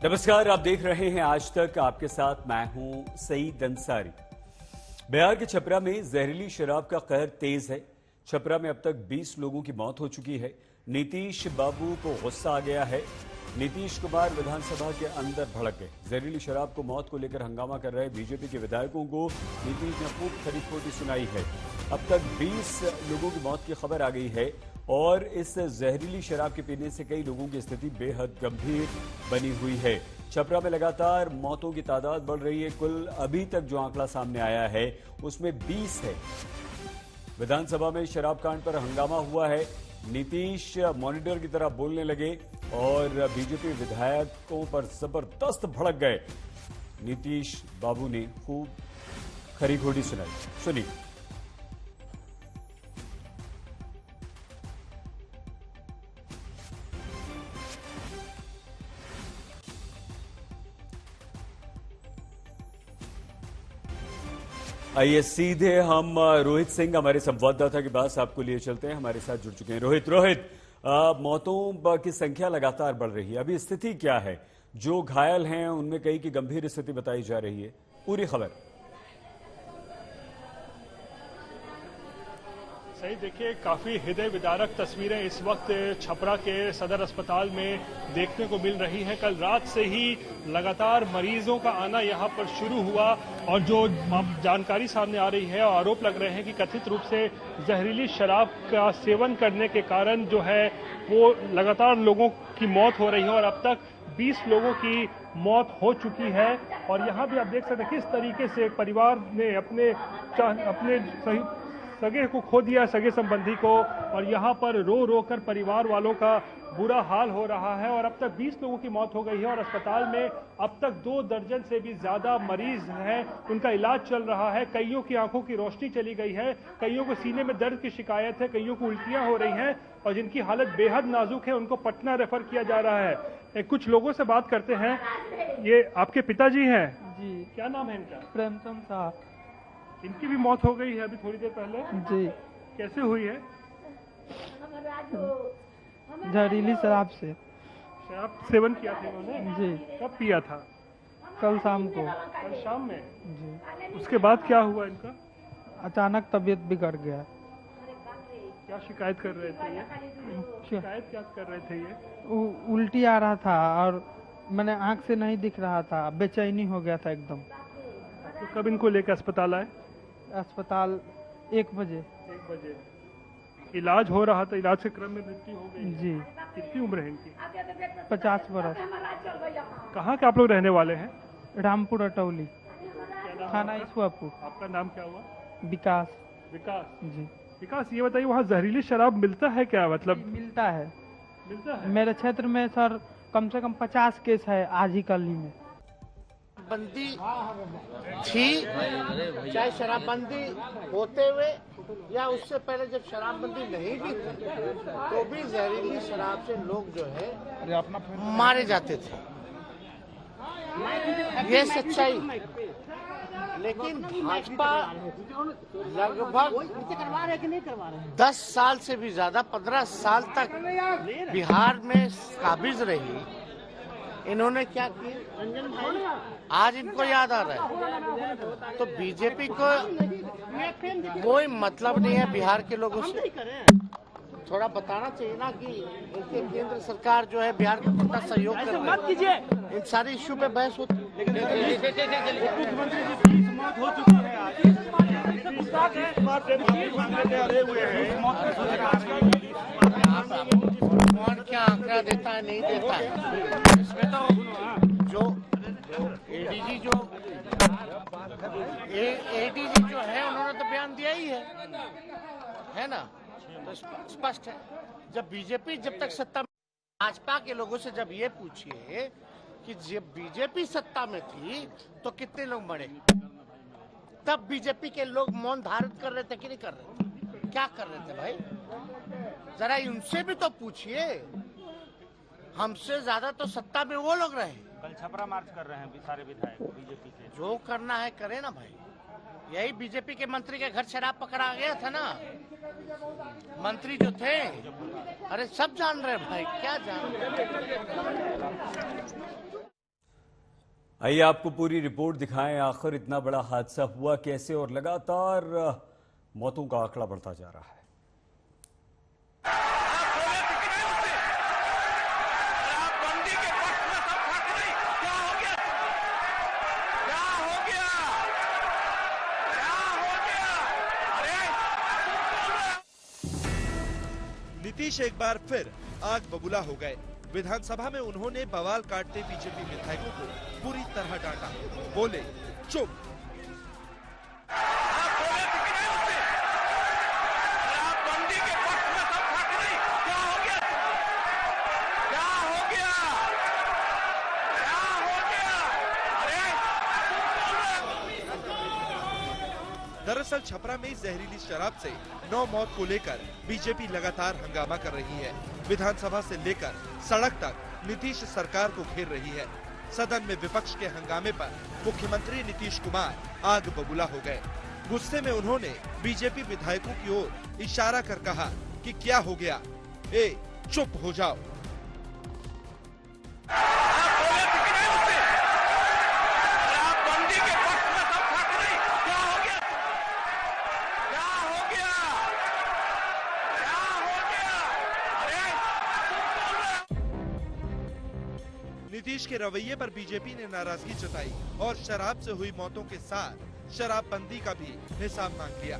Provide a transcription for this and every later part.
नमस्कार, आप देख रहे हैं आज तक। आपके साथ मैं हूं सईद अंसारी। बिहार के छपरा में जहरीली शराब का कहर तेज है। छपरा में अब तक 20 लोगों की मौत हो चुकी है। नीतीश बाबू को गुस्सा आ गया है। नीतीश कुमार विधानसभा के अंदर भड़क गए। जहरीली शराब को मौत को लेकर हंगामा कर रहे बीजेपी के विधायकों को नीतीश ने खूब खरी खोटी सुनाई है। अब तक 20 लोगों की मौत की खबर आ गई है और इस जहरीली शराब के पीने से कई लोगों की स्थिति बेहद गंभीर बनी हुई है। छपरा में लगातार मौतों की तादाद बढ़ रही है। कुल अभी तक जो आंकड़ा सामने आया है उसमें 20 है। विधानसभा में शराब कांड पर हंगामा हुआ है। नीतीश मॉनिटर की तरह बोलने लगे और बीजेपी विधायकों पर जबरदस्त भड़क गए। नीतीश बाबू ने खूब खरी खोटी सुनाई। सुनिए। आइए सीधे हम रोहित सिंह हमारे संवाददाता के पास आपको लिए चलते हैं। हमारे साथ जुड़ चुके हैं रोहित। मौतों की संख्या लगातार बढ़ रही है। अभी स्थिति क्या है? जो घायल हैं उनमें कई की गंभीर स्थिति बताई जा रही है। पूरी खबर। सही देखिए, काफी हृदय विदारक तस्वीरें इस वक्त छपरा के सदर अस्पताल में देखने को मिल रही हैं। कल रात से ही लगातार मरीजों का आना यहां पर शुरू हुआ और जो जानकारी सामने आ रही है और आरोप लग रहे हैं कि कथित रूप से जहरीली शराब का सेवन करने के कारण जो है वो लगातार लोगों की मौत हो रही है और अब तक 20 लोगों की मौत हो चुकी है। और यहाँ भी आप देख सकते हैं किस तरीके से परिवार ने अपने सगे को खो दिया, सगे संबंधी को, और यहाँ पर रो रो कर परिवार वालों का बुरा हाल हो रहा है। और अब तक 20 लोगों की मौत हो गई है और अस्पताल में अब तक 2 दर्जन से भी ज्यादा मरीज हैं, उनका इलाज चल रहा है। कईयों की आंखों की रोशनी चली गई है, कईयों को सीने में दर्द की शिकायत है, कईयों को उल्टियां हो रही हैं और जिनकी हालत बेहद नाजुक है उनको पटना रेफर किया जा रहा है। कुछ लोगों से बात करते हैं। ये आपके पिताजी हैं जी? क्या नाम है इनका? प्रेमचंद साहब। इनकी भी मौत हो गई है अभी थोड़ी देर पहले जी। कैसे हुई है? जहरीली शराब से। शराब सेवन किया था इन्होंने जी। कब पिया था? कल शाम को। कल शाम में जी। उसके बाद क्या हुआ इनका? अचानक तबीयत बिगड़ गया। क्या शिकायत कर रहे थे ये? शिकायत क्या कर रहे थे ये? उल्टी आ रहा था और मैंने आंख से नहीं दिख रहा था, बेचैनी हो गया था एकदम। तो कब इनको लेकर अस्पताल आए? अस्पताल 1 बजे। 1 बजे इलाज हो रहा था, इलाज के क्रम में मृत्यु हो गई जी। कितनी उम्र है इनकी? 50 बरस। कहाँ के आप लोग रहने वाले हैं? रामपुर अटौली, थाना ईश्वरपुर। आपका नाम क्या हुआ? विकास। विकास जी। विकास, ये बताइए वहाँ जहरीली शराब मिलता है क्या? मतलब मिलता है। मिलता है मेरे क्षेत्र में सर कम से कम 50 केस है आज ही कल ही में। बंदी थी, चाहे शराबबंदी होते हुए या उससे पहले जब शराबबंदी नहीं भी थी तो भी जहरीली शराब से लोग जो है मारे जाते थे। ये सच्चाई। लेकिन भाजपा लगभग 10 साल से भी ज्यादा 15 साल तक बिहार में काबिज रही। इन्होंने क्या किया आज इनको याद आ रहा है। तो बीजेपी को कोई मतलब नहीं है बिहार के लोगों से। थोड़ा बताना चाहिए ना कि इनके केंद्र सरकार जो है बिहार को कितना सहयोग कर रही है। इन सारे इश्यू पे बहस होती क्या आंकड़ा देता है नहीं देता है इसमें तो जो एडीजी जो है उन्होंने तो बयान दिया ही है ना? तो स्पष्ट है। जब बीजेपी जब तक सत्ता में, भाजपा के लोगों से जब ये पूछिए कि जब बीजेपी सत्ता में थी तो कितने लोग मरे, तब बीजेपी के लोग मौन धारण कर रहे थे कि नहीं कर रहे थे? क्या कर रहे थे भाई? जरा उनसे भी तो पूछिए। हमसे ज्यादा तो सत्ता में वो लोग रहे। कल छपरा मार्च कर रहे हैं सारे विधायक बीजेपी से। जो करना है करे ना भाई। यही बीजेपी के मंत्री के घर शराब पकड़ा गया था ना। मंत्री जो थे, अरे सब जान रहे भाई, क्या जान रहे। आइए आपको पूरी रिपोर्ट दिखाएं, आखिर इतना बड़ा हादसा हुआ कैसे और लगातार मौतों का आंकड़ा बढ़ता जा रहा है। नीतीश एक बार फिर आग बबूला हो गए। विधानसभा में उन्होंने बवाल काटते बीजेपी विधायकों को पूरी तरह डांटा। बोले चुप। दरअसल छपरा में जहरीली शराब से 9 मौत को लेकर बीजेपी लगातार हंगामा कर रही है। विधानसभा से लेकर सड़क तक नीतीश सरकार को घेर रही है। सदन में विपक्ष के हंगामे पर मुख्यमंत्री नीतीश कुमार आग बबूला हो गए। गुस्से में उन्होंने बीजेपी विधायकों की ओर इशारा कर कहा कि क्या हो गया, चुप हो जाओ। नीतीश के रवैये पर बीजेपी ने नाराजगी जताई और शराब से हुई मौतों के साथ शराबबंदी का भी हिसाब मांग लिया।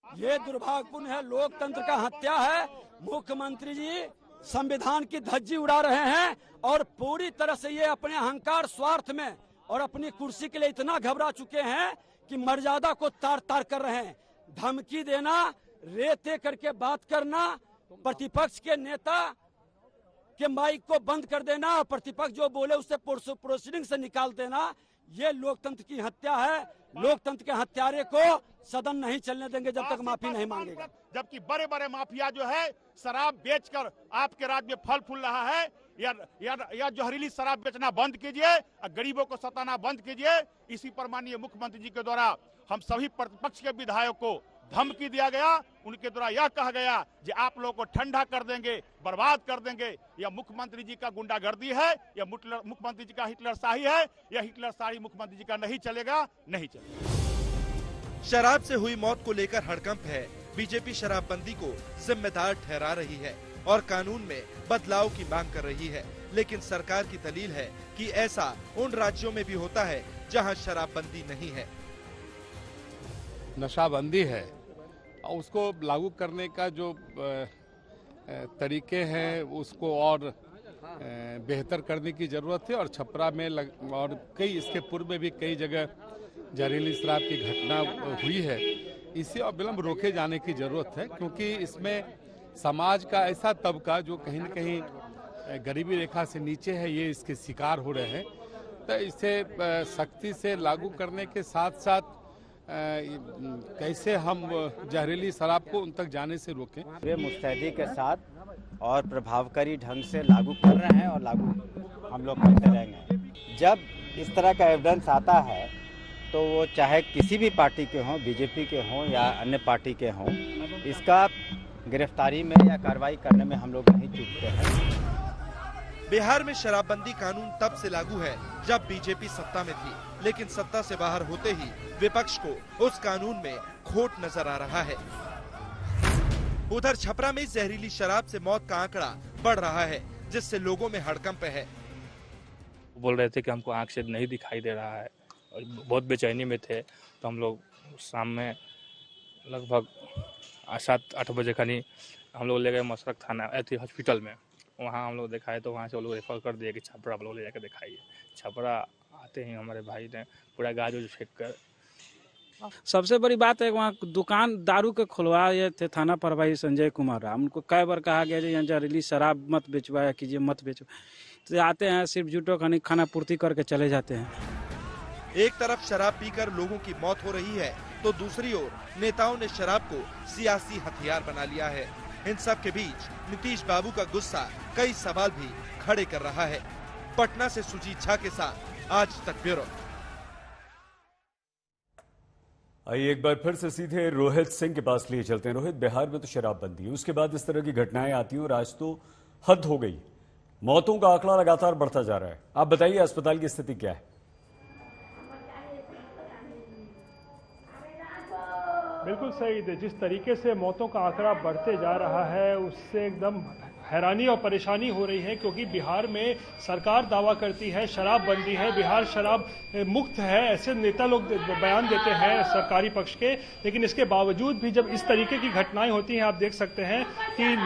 ये दुर्भाग्यपूर्ण है, लोकतंत्र का हत्या है। मुख्यमंत्री जी संविधान की धज्जी उड़ा रहे हैं और पूरी तरह से ये अपने अहंकार स्वार्थ में और अपनी कुर्सी के लिए इतना घबरा चुके हैं कि मर्यादा को तार तार कर रहे हैं। धमकी देना, रेते करके बात करना, प्रतिपक्ष के नेता के माइक को बंद कर देना और प्रतिपक्ष जो बोले उससे प्रोसीडिंग से निकाल देना, ये लोकतंत्र की हत्या है। लोकतंत्र के हत्यारे को सदन नहीं चलने देंगे जब तक माफी नहीं मांगेगा। जबकि बड़े बड़े माफिया जो है शराब बेचकर आपके राज्य में फल फूल रहा है, या जहरीली शराब बेचना बंद कीजिए, गरीबों को सताना बंद कीजिए। इसी पर माननीय मुख्यमंत्री जी के द्वारा हम सभी प्रतिपक्ष के विधायकों को धमकी दिया गया। उनके द्वारा यह कहा गया कि आप लोगों को ठंडा कर देंगे, बर्बाद कर देंगे। यह मुख्यमंत्री जी का गुंडागर्दी है, यह मुख्यमंत्री जी का हिटलरशाही है। यह हिटलरशाही मुख्यमंत्री जी का नहीं चलेगा, नहीं चलेगा। शराब से हुई मौत को लेकर हड़कंप है। बीजेपी शराबबंदी को जिम्मेदार ठहरा रही है और कानून में बदलाव की मांग कर रही है, लेकिन सरकार की दलील है कि ऐसा उन राज्यों में भी होता है जहां शराबबंदी नहीं है। नशाबंदी है और उसको लागू करने का जो तरीके हैं उसको और बेहतर करने की जरूरत है। और छपरा में और कई इसके पूर्व में भी कई जगह जहरीली शराब की घटना हुई है। इसे अविलंब रोके जाने की जरूरत है, क्योंकि इसमें समाज का ऐसा तबका जो कहीं न कहीं गरीबी रेखा से नीचे है, ये इसके शिकार हो रहे हैं। तो इसे सख्ती से लागू करने के साथ साथ कैसे हम जहरीली शराब को उन तक जाने से रोकें, वे मुस्तैदी के साथ और प्रभावकारी ढंग से लागू कर रहे हैं और लागू हम लोग करते रहेंगे। जब इस तरह का एविडेंस आता है तो वो चाहे किसी भी पार्टी के हों, बीजेपी के हों या अन्य पार्टी के हों, इसका गिरफ्तारी में या कार्रवाई करने में हम लोग नहीं चूकते हैं। बिहार में शराबबंदी कानून तब से लागू है जब बीजेपी सत्ता में थी, लेकिन सत्ता से बाहर होते ही विपक्ष को उस कानून में खोट नजर आ रहा है। उधर छपरा में जहरीली शराब से मौत का आंकड़ा बढ़ रहा है, जिससे लोगों में हड़कंप है। बोल रहे थे कि हमको आंख से नहीं दिखाई दे रहा है और बहुत बेचैनी में थे। तो हम लोग शाम में लगभग 7-8 बजे खनी हम लोग ले गए मसरक थाना हॉस्पिटल में। वहाँ हम लोग दिखाए तो वहाँ से वो लोग रेफर कर दिए कि छपरा हम लोग ले जाकर दिखाइए। छपरा आते ही हमारे भाई ने पूरा गाज उज फेंक कर। सबसे बड़ी बात है वहाँ दुकान दारू के खुलवाए थे थाना प्रभारी संजय कुमार राम। उनको कई बार कहा गया यहाँ जहरीली शराब मत बेचवाया कीजिए, मत बेचो। तो आते हैं सिर्फ झूठो खाना पूर्ति करके चले जाते हैं। एक तरफ शराब पीकर लोगों की मौत हो रही है तो दूसरी ओर नेताओं ने शराब को सियासी हथियार बना लिया है। इन सब के बीच नीतीश बाबू का गुस्सा कई सवाल भी खड़े कर रहा है। पटना से सुजीत झा के साथ आज तक ब्यूरो। आइए एक बार फिर से सीधे रोहित सिंह के पास लिए चलते हैं। रोहित, बिहार में तो शराबबंदी, उसके बाद इस तरह की घटनाएं आती हैं और आज तो हद हो गई। मौतों का आंकड़ा लगातार बढ़ता जा रहा है। आप बताइए अस्पताल की स्थिति क्या है? बिल्कुल सही। जिस तरीके से मौतों का आंकड़ा बढ़ते जा रहा है उससे एकदम हैरानी और परेशानी हो रही है, क्योंकि बिहार में सरकार दावा करती है शराबबंदी है, बिहार शराब मुक्त है, ऐसे नेता लोग बयान देते हैं सरकारी पक्ष के। लेकिन इसके बावजूद भी जब इस तरीके की घटनाएं होती हैं, आप देख सकते हैं कि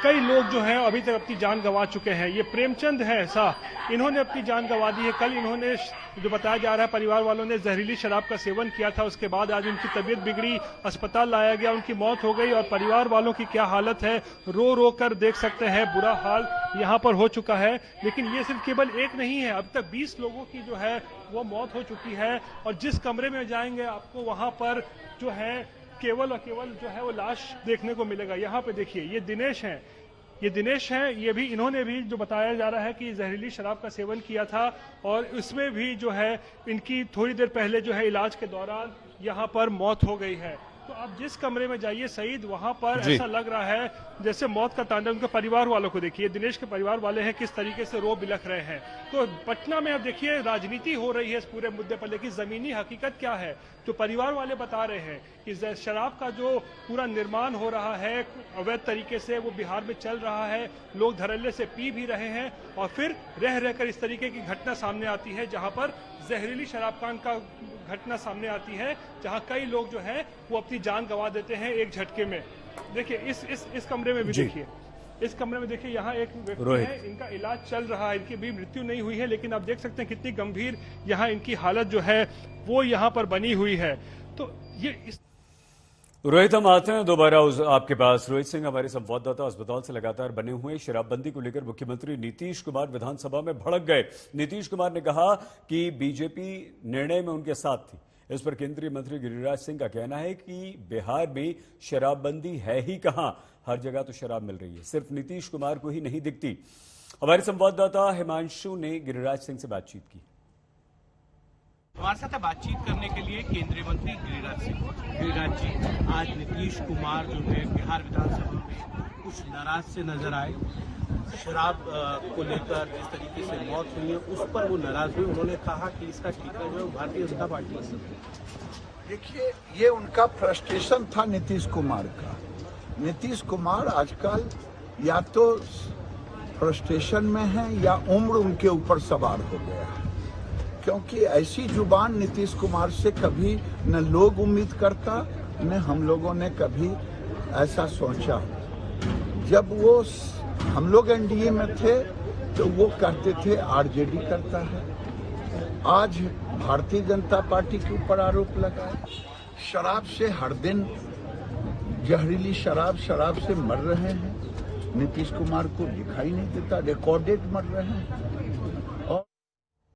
कई लोग जो हैं अभी तक अपनी जान गंवा चुके हैं। ये प्रेमचंद है ऐसा, इन्होंने अपनी जान गंवा दी है। कल इन्होंने, जो बताया जा रहा है, परिवार वालों ने जहरीली शराब का सेवन किया था, उसके बाद आज उनकी तबीयत बिगड़ी, अस्पताल लाया गया, उनकी मौत हो गई। और परिवार वालों की क्या हालत है, रो रो कर देख सकते हैं, बुरा हाल यहाँ पर हो चुका है। लेकिन ये सिर्फ केवल एक नहीं है, अब तक 20 लोगों की जो है वो मौत हो चुकी है। और जिस कमरे में जाएंगे आपको वहां पर जो है केवल और केवल जो है वो लाश देखने को मिलेगा। यहाँ पे देखिए, ये दिनेश हैं, ये भी, इन्होंने भी जो बताया जा रहा है कि जहरीली शराब का सेवन किया था, और इसमें भी जो है इनकी थोड़ी देर पहले जो है इलाज के दौरान यहाँ पर मौत हो गई है। तो आप जिस कमरे में जाइए सईद, वहां पर ऐसा लग रहा है जैसे मौत का तांडव। उनके परिवार वालों को देखिए, दिनेश के परिवार वाले हैं, किस तरीके से रो बिलख रहे हैं। तो पटना में अब देखिए राजनीति हो रही है इस पूरे मुद्दे पर, लेकिन जमीनी हकीकत क्या है जो परिवार वाले बता रहे हैं कि शराब का जो पूरा निर्माण हो रहा है अवैध तरीके से, वो बिहार में चल रहा है। लोग धड़ल्ले से पी भी रहे हैं, और फिर रह रहकर इस तरीके की घटना सामने आती है, जहां पर जहरीली शराब कांड का घटना सामने आती है, जहां कई लोग जो है वो अपनी जान गंवा देते हैं एक झटके में। देखिए इस कमरे में भी देखिए, इस कमरे में देखिए, यहाँ एक व्यक्ति है, इनका इलाज चल रहा है, इनकी भी मृत्यु नहीं हुई है, लेकिन आप देख सकते हैं कितनी गंभीर यहाँ इनकी हालत जो है वो यहाँ पर बनी हुई है। तो ये रोहित, हम आते हैं दोबारा आपके पास। रोहित सिंह हमारे संवाददाता अस्पताल से लगातार बने हुए। शराबबंदी को लेकर मुख्यमंत्री नीतीश कुमार विधानसभा में भड़क गए। नीतीश कुमार ने कहा कि बीजेपी निर्णय में उनके साथ थी। इस पर केंद्रीय मंत्री गिरिराज सिंह का कहना है कि बिहार में शराबबंदी है ही कहां, हर जगह तो शराब मिल रही है, सिर्फ नीतीश कुमार को ही नहीं दिखती। हमारे संवाददाता हिमांशु ने गिरिराज सिंह से बातचीत की। हमारे साथ बातचीत करने के लिए केंद्रीय मंत्री गिरिराज सिंह। गिरिराज जी, आज नीतीश कुमार जो है बिहार विधानसभा में कुछ नाराज से नजर आए। शराब को लेकर जिस तरीके से मौत हुई है उस पर वो नाराज हुए। उन्होंने कहा कि इसका टीका जो है भारतीय जनता पार्टी। देखिए, ये उनका फ्रस्ट्रेशन था नीतीश कुमार का। नीतीश कुमार आजकल या तो फ्रस्ट्रेशन में है या उम्र उनके ऊपर सवार हो गया है, क्योंकि ऐसी जुबान नीतीश कुमार से कभी न लोग उम्मीद करता, न हम लोगों ने कभी ऐसा सोचा। जब वो हम लोग एनडीए में थे तो वो कहते थे आरजेडी करता है, आज भारतीय जनता पार्टी के ऊपर आरोप लगाए। शराब से हर दिन जहरीली शराब से मर रहे हैं, नीतीश कुमार को दिखाई नहीं देता, रिकॉर्डेड मर रहे हैं।